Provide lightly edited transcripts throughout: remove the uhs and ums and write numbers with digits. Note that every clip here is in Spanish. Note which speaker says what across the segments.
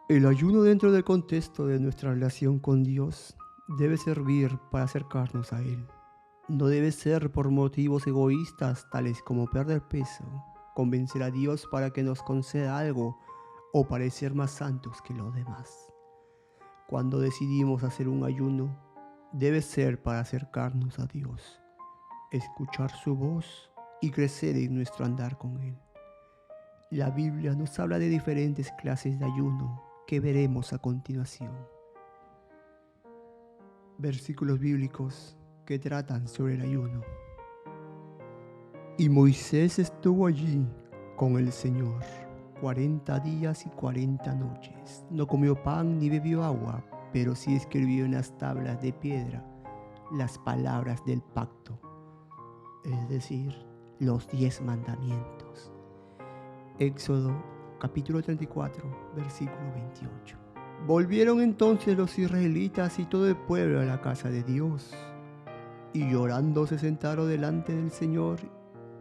Speaker 1: El ayuno dentro del contexto de nuestra relación con Dios debe servir para acercarnos a Él. No debe ser por motivos egoístas tales como perder peso, convencer a Dios para que nos conceda algo o parecer más santos que los demás. Cuando decidimos hacer un ayuno, debe ser para acercarnos a Dios, escuchar su voz y crecer en nuestro andar con Él. La Biblia nos habla de diferentes clases de ayuno que veremos a continuación. Versículos bíblicos que tratan sobre el ayuno. Y Moisés estuvo allí con el Señor 40 días y 40 noches. No comió pan ni bebió agua, pero sí escribió en las tablas de piedra las palabras del pacto, es decir, los 10 mandamientos. Éxodo capítulo 34, versículo 28. Volvieron entonces los israelitas y todo el pueblo a la casa de Dios, y llorando se sentaron delante del Señor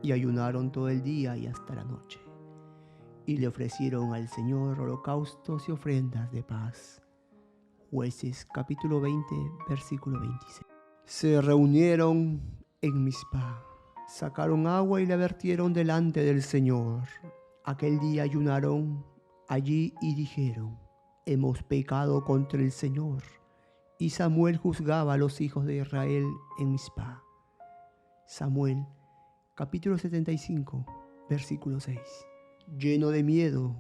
Speaker 1: y ayunaron todo el día y hasta la noche. Y le ofrecieron al Señor holocaustos y ofrendas de paz. Jueces capítulo 20, versículo 26. Se reunieron en Mizpah, sacaron agua y la vertieron delante del Señor. Aquel día ayunaron allí y dijeron: hemos pecado contra el Señor. Y Samuel juzgaba a los hijos de Israel en Mizpah. Samuel capítulo 75, versículo 6. Lleno de miedo,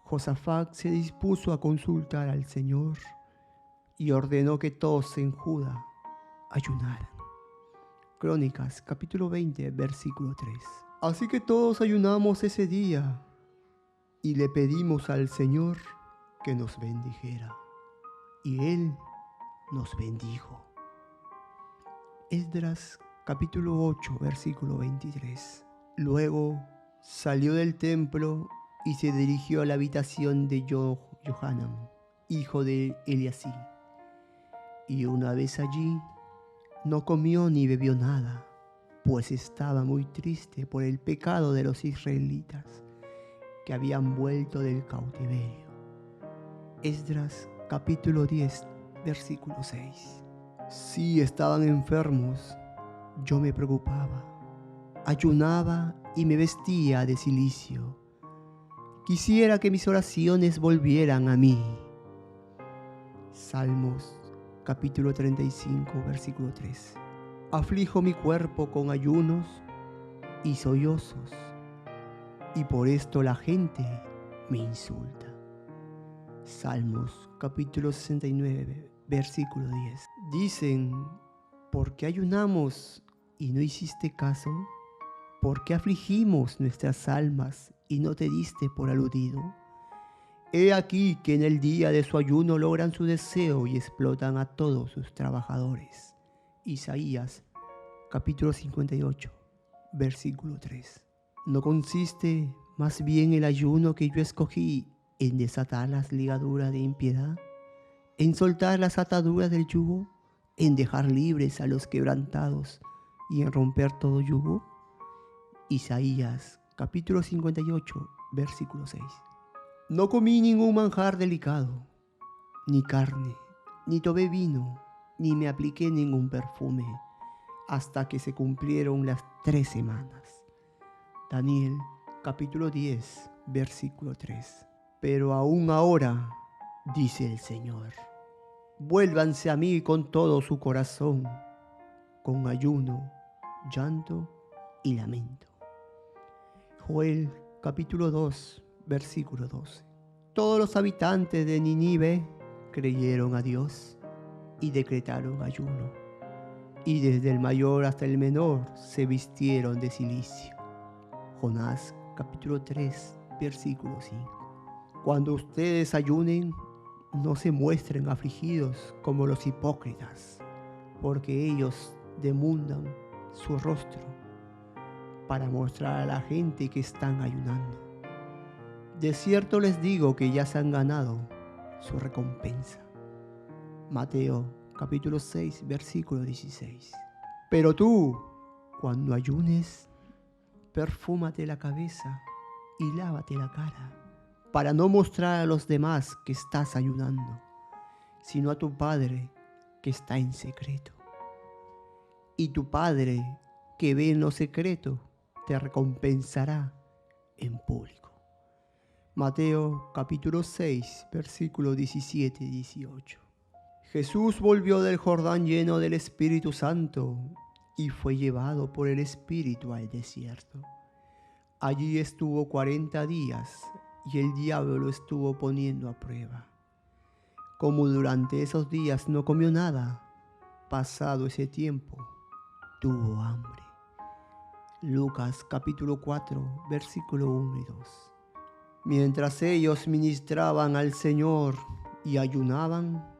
Speaker 1: Josafat se dispuso a consultar al Señor y ordenó que todos en Judá ayunaran. Crónicas capítulo 20, versículo 3. Así que todos ayunamos ese día y le pedimos al Señor que nos bendijera. Y Él nos bendijo. Esdras capítulo 8, versículo 23. Luego salió del templo y se dirigió a la habitación de Johanan, hijo de Eliasib. Y una vez allí, no comió ni bebió nada, pues estaba muy triste por el pecado de los israelitas que habían vuelto del cautiverio. Esdras capítulo 10, versículo 6. Sí, estaban enfermos, yo me preocupaba, ayunaba y me vestía de cilicio. Quisiera que mis oraciones volvieran a mí. Salmos capítulo 35, versículo 3. Aflijo mi cuerpo con ayunos y sollozos, y por esto la gente me insulta. Salmos capítulo 69, versículo 10. Dicen: ¿por qué ayunamos y no hiciste caso? ¿Por qué afligimos nuestras almas y no te diste por aludido? He aquí que en el día de su ayuno logran su deseo y explotan a todos sus trabajadores. Isaías capítulo 58, versículo 3. ¿No consiste más bien el ayuno que yo escogí en desatar las ligaduras de impiedad, en soltar las ataduras del yugo, en dejar libres a los quebrantados y en romper todo yugo? Isaías capítulo 58, versículo 6. No comí ningún manjar delicado, ni carne, ni tomé vino, ni me apliqué ningún perfume, hasta que se cumplieron las 3 semanas. Daniel capítulo 10, versículo 3. Pero aún ahora, dice el Señor, vuélvanse a mí con todo su corazón, con ayuno, llanto y lamento. Joel capítulo 2, versículo 12. Todos los habitantes de Nínive creyeron a Dios y decretaron ayuno, y desde el mayor hasta el menor se vistieron de cilicio. Jonás capítulo 3, versículo 5. Cuando ustedes ayunen, no se muestren afligidos como los hipócritas, porque ellos demundan su rostro para mostrar a la gente que están ayunando. De cierto les digo que ya se han ganado su recompensa. Mateo capítulo 6, versículo 16. Pero tú, cuando ayunes, perfúmate la cabeza y lávate la cara, para no mostrar a los demás que estás ayunando, sino a tu Padre que está en secreto. Y tu Padre que ve en lo secreto te recompensará en público. Mateo capítulo 6, versículos 17 y 18. Jesús volvió del Jordán lleno del Espíritu Santo y fue llevado por el Espíritu al desierto. Allí estuvo 40 días y el diablo lo estuvo poniendo a prueba. Como durante esos días no comió nada, pasado ese tiempo, tuvo hambre. Lucas capítulo 4, versículo 1 y 2. Mientras ellos ministraban al Señor y ayunaban,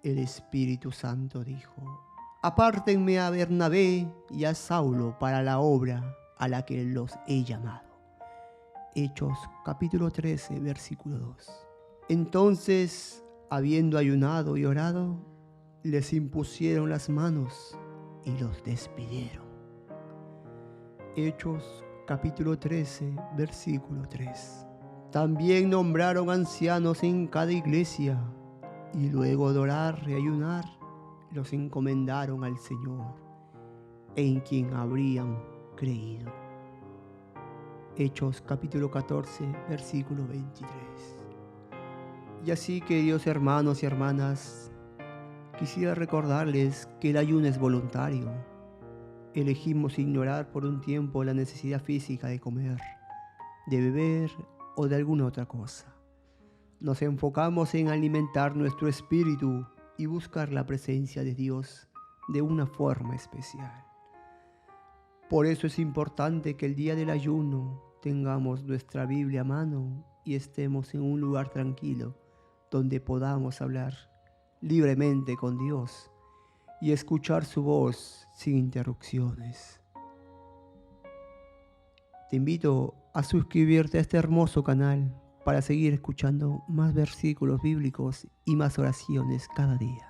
Speaker 1: el Espíritu Santo dijo: apártenme a Bernabé y a Saulo para la obra a la que los he llamado. Hechos capítulo 13, versículo 2. Entonces, habiendo ayunado y orado, les impusieron las manos y los despidieron. Hechos capítulo 13, versículo 3. También nombraron ancianos en cada iglesia, y luego de orar y ayunar, los encomendaron al Señor, en quien habrían creído. Hechos capítulo 14, versículo 23. Y así, queridos hermanos y hermanas, quisiera recordarles que el ayuno es voluntario. Elegimos ignorar por un tiempo la necesidad física de comer, de beber o de alguna otra cosa. Nos enfocamos en alimentar nuestro espíritu y buscar la presencia de Dios de una forma especial. Por eso es importante que el día del ayuno tengamos nuestra Biblia a mano y estemos en un lugar tranquilo donde podamos hablar libremente con Dios y escuchar su voz sin interrupciones. Te invito a suscribirte a este hermoso canal para seguir escuchando más versículos bíblicos y más oraciones cada día.